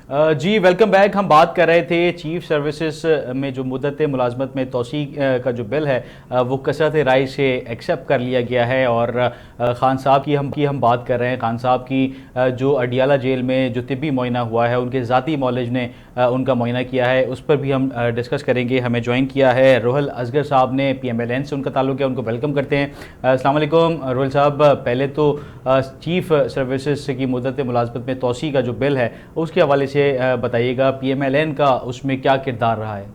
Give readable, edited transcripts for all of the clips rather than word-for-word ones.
جی welcome back. ہم بات کر رہے تھے چیف سروسز میں جو مدت ملازمت میں توسیع کا جو بل ہے وہ کثرت رائے سے ایکسیپٹ کر لیا گیا ہے. اور خان صاحب کی ہم بات کر رہے ہیں. خان صاحب کی جو اڈیالہ جیل میں جو طبی معائنہ ہوا ہے، ان کے ذاتی معالج نے ان کا معائنہ کیا ہے، اس پر بھی ہم ڈسکس کریں گے. ہمیں جوائن کیا ہے روہل اصغر صاحب نے، پی ایم ایل این سے ان کا تعلق ہے. ان کو ویلکم کرتے ہیں. السلام علیکم روہل صاحب. پہلے تو چیف سروسز کی مدت ملازمت میں توسیع کا جو بل ہے اس کے حوالے سے بتائیے گا، پی ایم ایل این کا اس میں کیا کردار رہا ہے؟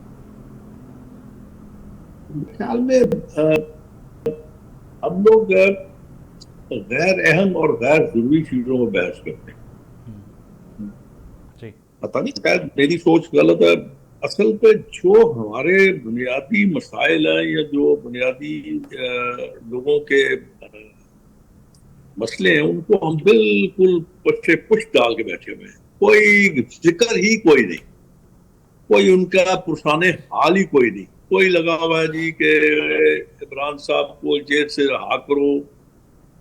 خیال میں ہم لوگ غیر اہم اور غیر ضروری چیزوں میں بحث کرتے ہیں. جی پتہ نہیں شاید میری سوچ غلط ہے. اصل پہ جو ہمارے بنیادی مسائل ہیں یا جو بنیادی لوگوں کے مسئلے ہیں، ان کو ہم بالکل پچھے پشت ڈال کے بیٹھے ہوئے ہیں. کوئی ذکر ہی کوئی نہیں، کوئی ان کا پرسان حال ہی کوئی نہیں. کوئی لگا ہوا ہے جی کہ عمران صاحب کو جیل سے رہا کرو،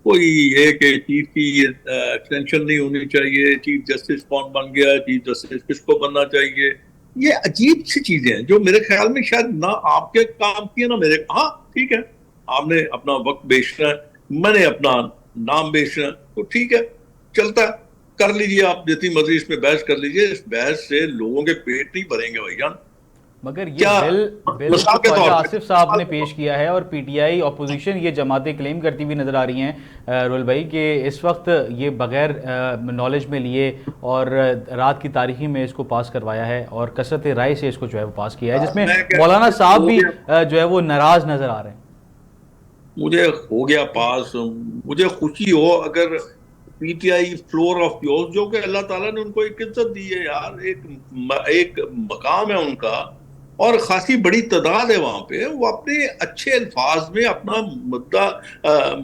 کوئی یہ کہ چیف کی ایکسٹینشن نہیں ہونی چاہیے، چیف جسٹس کون بن گیا، چیف جسٹس کس کو بننا چاہیے. یہ عجیب سی چیزیں ہیں جو میرے خیال میں شاید نہ آپ کے کام کی ہے نہ میرے. ہاں ٹھیک ہے، آپ نے اپنا وقت بیچنا ہے، میں نے اپنا نام بیچنا ہے، تو ٹھیک ہے، چلتا ہے، کر لیجئے. آپ جتنی مرضی اس میں بحث کر لیجئے. اس بحث سے لوگوں کے پیٹ نہیں بھریں گے بھائی جان. مگر یہ کیا بل تو مثال کے خواجہ طور پہ آصف صاحب نے پیش کیا ہے، اور پی ٹی آئی اپوزیشن یہ جماعتیں کلیم کرتی ہوئی نظر آ رہی ہیں رول بھائی کہ اس وقت یہ بغیر نالج میں لیے اور رات کی تاریخی میں اس کو پاس کروایا ہے اور کثرت رائے سے اس کو جو ہے وہ پاس کیا ہے، جس میں میں کہتا مولانا ہوں صاحب ہو بھی گیا، جو ہے وہ ناراض نظر آ رہے ہیں. مجھے ہو گیا پاس. مجھے خوشی ہو اگر پی ٹی آئی فلور آف پیوز، جو کہ اللہ تعالیٰ نے ان کو ایک عزت دی ہے یار، ایک مقام ہے ان کا، اور خاصی بڑی تعداد ہے وہاں پہ، وہ اپنے اچھے الفاظ میں اپنا مدعا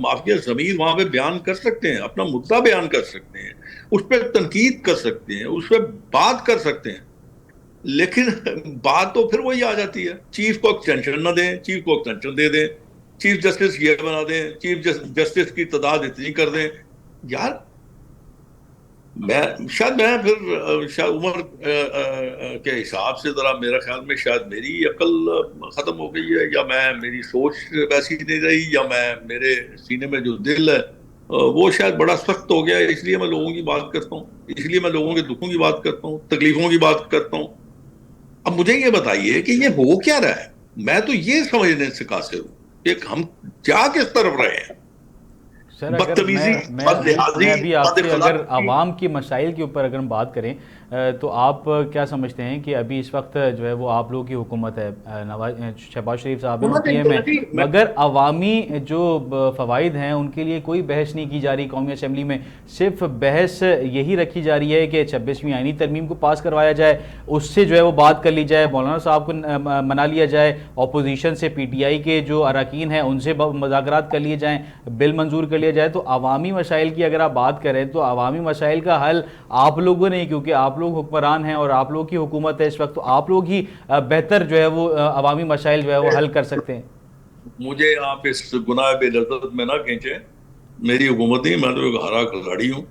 معافی ضمیر وہاں پہ بیان کر سکتے ہیں، اپنا مدعا بیان کر سکتے ہیں، اس پہ تنقید کر سکتے ہیں، اس پہ بات کر سکتے ہیں. لیکن بات تو پھر وہی آ جاتی ہے، چیف کو ایکسٹینشن نہ دیں، چیف کو ایکسٹینشن دے دیں، چیف جسٹس یہ بنا دیں، چیف جسٹس کی تعداد اتنی کر دیں. یار میں شاید میں پھر شاید عمر کے حساب سے ذرا میرا خیال میں شاید میری عقل ختم ہو گئی ہے، یا میری سوچ ویسی نہیں رہی، یا میرے سینے میں جو دل ہے وہ شاید بڑا سخت ہو گیا ہے. اس لیے میں لوگوں کی بات کرتا ہوں، اس لیے میں لوگوں کے دکھوں کی بات کرتا ہوں، تکلیفوں کی بات کرتا ہوں. اب مجھے یہ بتائیے کہ یہ ہو کیا رہا ہے. میں تو یہ سمجھنے سے قاصر ہوں کہ ہم جا کس طرف رہے ہیں. سر اگر بدتمیزی، میں بدلحاظی، ابھی آپ بد سے اگر اخلاقی. عوام کی مسائل کے اوپر اگر ہم بات کریں تو آپ کیا سمجھتے ہیں کہ ابھی اس وقت جو ہے وہ آپ لوگوں کی حکومت ہے، شہباز شریف صاحب ہیں، وہ پی ایم ہے، مگر عوامی جو فوائد ہیں ان کے لیے کوئی بحث نہیں کی جا رہی قومی اسمبلی میں. صرف بحث یہی رکھی جا رہی ہے کہ 26ویں آئینی ترمیم کو پاس کروایا جائے، اس سے جو ہے وہ بات کر لی جائے، مولانا صاحب کو منا لیا جائے، اپوزیشن سے پی ٹی آئی کے جو اراکین ہیں ان سے مذاکرات کر لیے جائیں، بل منظور کر لیا جائے. تو عوامی مسائل کی اگر آپ بات کریں تو عوامی مسائل کا حل آپ لوگوں نے، کیونکہ آپ لوگ حکمران ہیں اور آپ لوگوں کی حکومت ہے اس وقت، تو آپ لوگ ہی بہتر جو ہے وہ عوامی مسائل جو ہے وہ حل کر سکتے ہیں. مجھے آپ اس گناہ بے لذت میں نہ کھینچیں. میری حکومت نہیں، میں تو ایک ہرا کھلاڑی ہوں.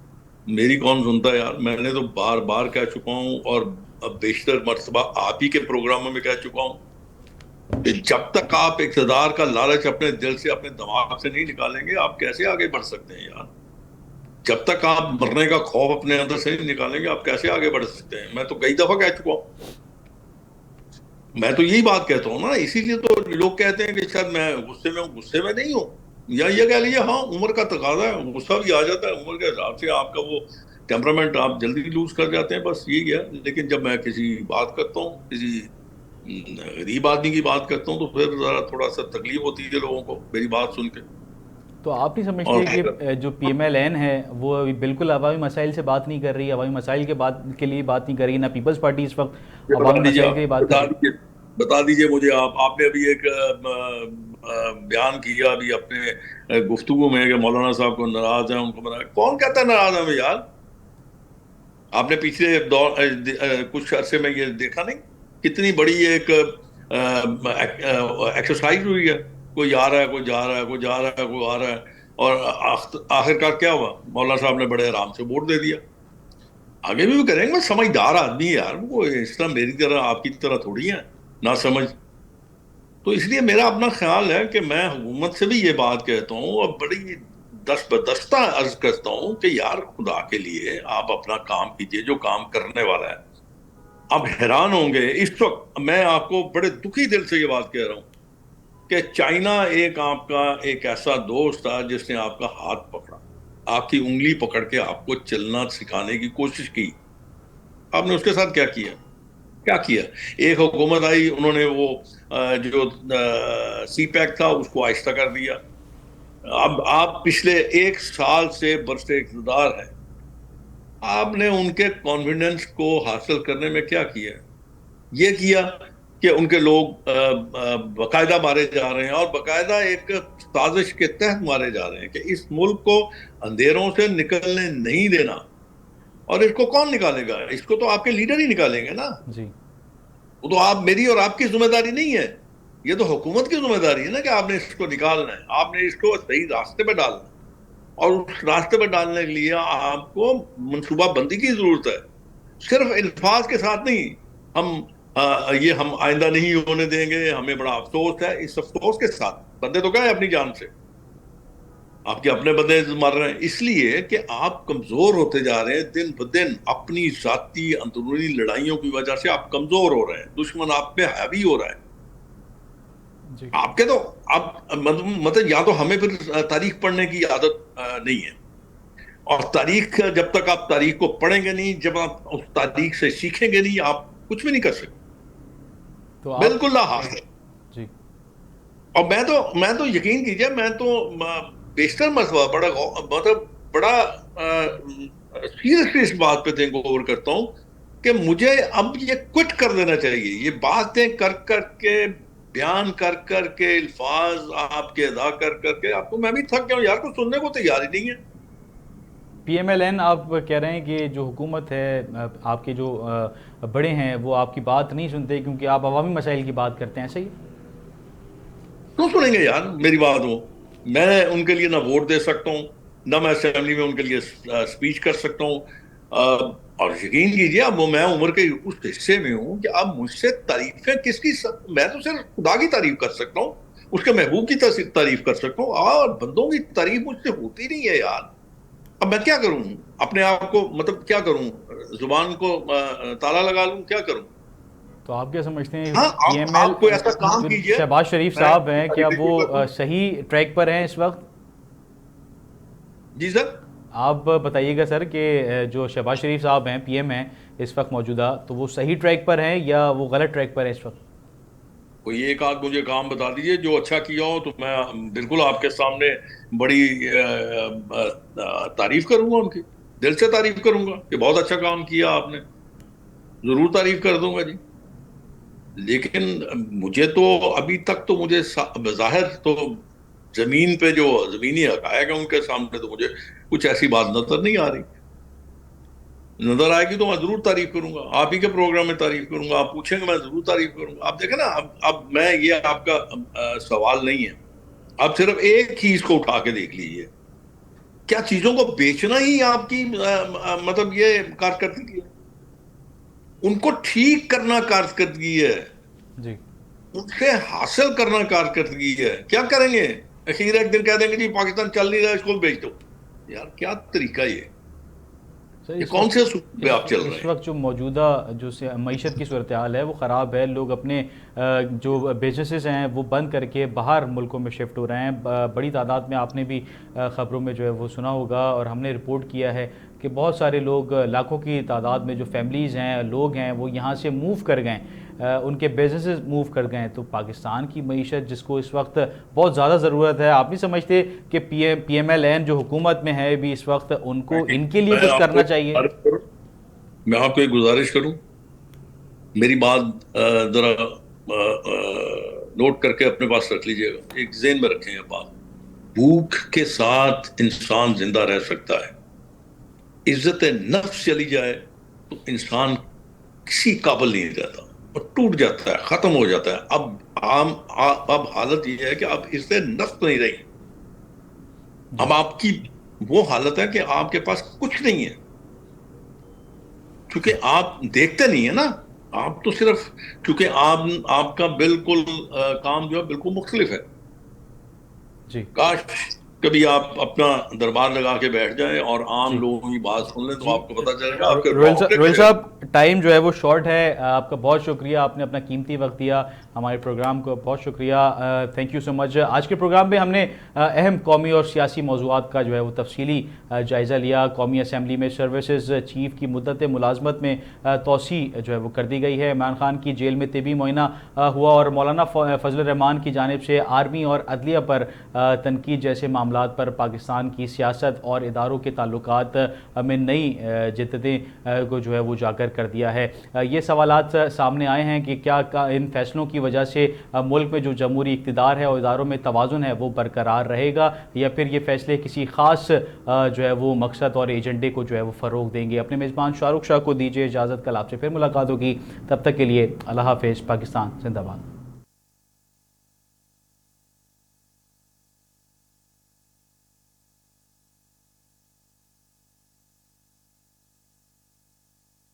میری کون سنتا ہے یار. میں نے تو بار بار کہہ چکا ہوں، اور بیشتر مرتبہ آپ ہی کے پروگراموں میں کہہ چکا ہوں کہ جب تک آپ اقتدار کا لالچ اپنے دل سے، اپنے دماغ سے نہیں نکالیں گے، آپ کیسے آگے بڑھ سکتے ہیں یار. جب تک آپ مرنے کا خوف اپنے اندر سے نہیں نکالیں گے، آپ کیسے آگے بڑھ سکتے ہیں. میں تو کئی دفعہ کہہ چکا ہوں. میں تو یہی بات کہتا ہوں نا. اسی لیے تو لوگ کہتے ہیں کہ شاید میں غصے میں ہوں. غصے میں نہیں ہوں، یا یہ کہہ لیجیے ہاں عمر کا تقاضا ہے، غصہ بھی آ جاتا ہے. عمر کے حساب سے آپ کا وہ ٹیمپرامنٹ آپ جلدی لوز کر جاتے ہیں، بس یہی ہے. لیکن جب میں کسی بات کرتا ہوں، کسی غریب آدمی کی بات کرتا ہوں، تو پھر ذرا تھوڑا سا تکلیف ہوتی ہے لوگوں کو میری بات سن کے. تو آپ نہیں اور سمجھتے کہ جو پی ایم ایل این ہے وہ بالکل عوامی مسائل سے بات نہیں کر رہی، عوامی مسائل کے لیے بات نہیں کر رہی، نہ پیپلز پارٹی اس وقت بتا عوامی دیجیے، مسائل کے لیے بات کر رہی؟ بتا دیجیے مجھے. آپ نے ابھی ایک بیان کیا ابھی اپنے گفتگو میں کہ مولانا صاحب کو ناراض ہیں، ان کو بنا. کون کہتا ہے ناراض ہیں یار؟ آپ نے پچھلے دور کچھ عرصے میں یہ دیکھا نہیں کتنی بڑی ایک ایکسرسائز ہوئی ہے. کوئی آ رہا ہے، کوئی جا رہا ہے، کوئی جا رہا ہے، کوئی آ رہا ہے، اور آخر کار کیا ہوا؟ مولانا صاحب نے بڑے آرام سے ووٹ دے دیا. آگے بھی کریں گے. میں سمجھدار آدمی ہے یار, وہ اس طرح میری طرح آپ کی طرح تھوڑی ہے نہ سمجھ. تو اس لیے میرا اپنا خیال ہے کہ میں حکومت سے بھی یہ بات کہتا ہوں اور بڑی دست بدستہ عرض کرتا ہوں کہ یار خدا کے لیے آپ اپنا کام کیجئے جو کام کرنے والا ہے. آپ حیران ہوں گے اس وقت, میں آپ کو بڑے دکھی دل سے یہ بات کہہ رہا ہوں کہ چائنا ایک آپ کا ایک ایسا دوست تھا جس نے آپ کا ہاتھ پکڑا, آپ کی انگلی پکڑ کے آپ کو چلنا سکھانے کی کوشش کی. آپ نے اس کے ساتھ کیا کیا؟ کیا کیا؟ ایک حکومت آئی, انہوں نے وہ جو سی پیک تھا اس کو آہستہ کر دیا. اب آپ پچھلے 1 سال سے برسر اقتدار ہے, آپ نے ان کے کانفیڈنس کو حاصل کرنے میں کیا کیا؟ یہ کیا کہ ان کے لوگ باقاعدہ مارے جا رہے ہیں, اور باقاعدہ ایک سازش کے تحت مارے جا رہے ہیں کہ اس ملک کو اندھیروں سے نکلنے نہیں دینا. اور اس کو کون نکالے گا؟ اس کو تو آپ کے لیڈر ہی نکالیں گے نا. جی وہ تو آپ میری اور آپ کی ذمہ داری نہیں ہے, یہ تو حکومت کی ذمہ داری ہے نا کہ آپ نے اس کو نکالنا ہے, آپ نے اس کو صحیح راستے پہ ڈالنا ہے. اور اس راستے پہ ڈالنے کے لیے آپ کو منصوبہ بندی کی ضرورت ہے, صرف الفاظ کے ساتھ نہیں. یہ ہم آئندہ نہیں ہونے دیں گے, ہمیں بڑا افسوس ہے, اس افسوس کے ساتھ بندے تو گئے اپنی جان سے, آپ کے اپنے بندے مر رہے ہیں اس لیے کہ آپ کمزور ہوتے جا رہے ہیں دن بدن. اپنی ذاتی اندرونی لڑائیوں کی وجہ سے آپ کمزور ہو رہے ہیں, دشمن آپ پہ حاوی ہو رہا ہے. جی آپ کے تو اب مطلب یا تو ہمیں پھر تاریخ پڑھنے کی عادت نہیں ہے, اور تاریخ جب تک آپ تاریخ کو پڑھیں گے نہیں, جب آپ اس تاریخ سے سیکھیں گے نہیں, آپ کچھ بھی نہیں کر سکتے. تو آپ بالکل لا حاصل. جی اور میں تو یقین کیجئے, میں تو بیشتر مسئلہ بڑا مطلب بڑا سیریسلی اس بات پہ تھنک اوور کرتا ہوں کہ مجھے اب یہ کوئٹ کر دینا چاہیے. یہ باتیں کر کر کے, بیان کر کر کے, الفاظ آپ کے ادا کر کر کے, آپ کو میں بھی تھک گیا ہوں یار, کو سننے کو تیار ہی نہیں ہے. پی ایم ایل این آپ کہہ رہے ہیں کہ جو حکومت ہے, آپ کے جو بڑے ہیں وہ آپ کی بات نہیں سنتے کیونکہ آپ عوامی مسائل کی بات کرتے ہیں, صحیح؟ کیوں سنیں گے یار میری بات؟ ہو میں ان کے لیے نہ ووٹ دے سکتا ہوں, نہ میں اسمبلی میں ان کے لیے اسپیچ کر سکتا ہوں. اور یقین کیجیے اب میں عمر کے اس حصے میں ہوں کہ اب مجھ سے تعریفیں کس کی میں تو صرف خدا کی تعریف کر سکتا ہوں, اس کے محبوب کی تعریف کر سکتا ہوں, اور بندوں کی تعریف مجھ سے ہوتی نہیں ہے یار. اب میں کیا کروں؟ اپنے آپ کو مطلب کیا کروں؟ زبان کو تالا لگا لوں؟ کیا کروں؟ تو آپ کیا سمجھتے ہیں ہاں پی ایم ایل آپ کوئی ایسا کام جو کیجئے. شہباز شریف میں صاحب ہیں, کیا وہ ریکویسٹ کروں. صحیح ٹریک پر ہیں اس وقت؟ جی سر. آپ بتائیے گا سر کہ جو شہباز شریف صاحب ہیں پی ایم ہیں اس وقت موجودہ, تو وہ صحیح ٹریک پر ہیں یا وہ غلط ٹریک پر ہیں اس وقت؟ کوئی ایک آدھ مجھے کام بتا دیجئے جو اچھا کیا ہو, تو میں بالکل آپ کے سامنے بڑی تعریف کروں گا, ان کی دل سے تعریف کروں گا کہ بہت اچھا کام کیا آپ نے, ضرور تعریف کر دوں گا جی. لیکن مجھے تو ابھی تک تو مجھے ظاہر تو زمین پہ جو زمینی حقائق ہیں ان کے سامنے تو مجھے کچھ ایسی بات نظر نہیں آ رہی. نظر آئے گی تو میں ضرور تعریف کروں گا, آپ ہی کے پروگرام میں تعریف کروں گا, آپ پوچھیں گے میں ضرور تعریف کروں گا. آپ دیکھیں نا, اب میں یہ آپ کا سوال نہیں ہے, آپ صرف ایک چیز کو اٹھا کے دیکھ لیجئے, کیا چیزوں کو بیچنا ہی آپ کی مطلب یہ کارکردگی ہے؟ ان کو ٹھیک کرنا کارکردگی ہے, جی ان سے حاصل کرنا کارکردگی ہے. کیا کریں گے؟ اخیر ایک دن کہہ دیں گے جی پاکستان چل نہیں رہا, اس کو بیچ دو. یار کیا طریقہ سر یہ اس کون وقت سے اصول پہ آپ چل رہے اس ہیں؟ وقت جو موجودہ جو معیشت کی صورتحال ہے وہ خراب ہے. لوگ اپنے جو بزنسز ہیں وہ بند کر کے باہر ملکوں میں شفٹ ہو رہے ہیں بڑی تعداد میں. آپ نے بھی خبروں میں جو ہے وہ سنا ہوگا, اور ہم نے رپورٹ کیا ہے کہ بہت سارے لوگ, لاکھوں کی تعداد میں جو فیملیز ہیں, لوگ ہیں, وہ یہاں سے موو کر گئے, ان کے بزنسز موو کر گئے. تو پاکستان کی معیشت جس کو اس وقت بہت زیادہ ضرورت ہے, آپ نہیں سمجھتے کہ پی ایم ایل این جو حکومت میں ہے بھی اس وقت ان کو ان کے لیے میں کچھ آپ کو کرنا چاہیے؟ میں آپ کو ایک گزارش کروں, میری بات ذرا نوٹ کر کے اپنے پاس رکھ لیجئے گا, ایک ذہن میں رکھیں یہ بات. بھوک کے ساتھ انسان زندہ رہ سکتا ہے, عزت نفس چلی جائے تو انسان کسی قابل نہیں رہتا, اور ٹوٹ جاتا ہے, ختم ہو جاتا ہے. اب حالت یہ ہے کہ اب عزت نفس نہیں رہی, جی اب آپ کی وہ حالت ہے کہ آپ کے پاس کچھ نہیں ہے. کیونکہ آپ دیکھتے نہیں ہیں نا، آپ تو صرف کیونکہ آپ کا بالکل کام جو ہے بالکل مختلف ہے. جی کاش کبھی آپ اپنا دربار لگا کے بیٹھ جائیں اور عام جی لوگوں کی بات سن لیں تو جی آپ کو پتہ چلے گا، آپ کے روہل رونگٹے صاحب ٹائم جو ہے وہ شارٹ ہے. آپ کا بہت شکریہ، آپ نے اپنا قیمتی وقت دیا ہمارے پروگرام کو، بہت شکریہ. تھینک یو سو مچ. آج کے پروگرام میں ہم نے اہم قومی اور سیاسی موضوعات کا جو ہے وہ تفصیلی جائزہ لیا. قومی اسمبلی میں سروسز چیف کی مدت ملازمت میں توسیع جو ہے وہ کر دی گئی ہے. عمران خان کی جیل میں طبی معائنہ ہوا، اور مولانا فضل الرحمان کی جانب سے آرمی اور عدلیہ پر تنقید جیسے معاملات پر پاکستان کی سیاست اور اداروں کے تعلقات میں نئی جدتیں کو جو ہے وہ اجاگر کر دیا ہے. یہ سوالات سامنے آئے ہیں کہ کیا ان فیصلوں کی وجہ سے ملک میں جو جمہوری اقتدار ہے اور اداروں میں توازن ہے وہ برقرار رہے گا، یا پھر یہ فیصلے کسی خاص جو ہے وہ مقصد اور ایجنڈے کو جو ہے وہ فروغ دیں گے. اپنے میزبان شاہ رخ شاہ کو دیجیے اجازت، کل آپ سے پھر ملاقات ہوگی. تب تک کے لیے اللہ حافظ. پاکستان زندہ باد.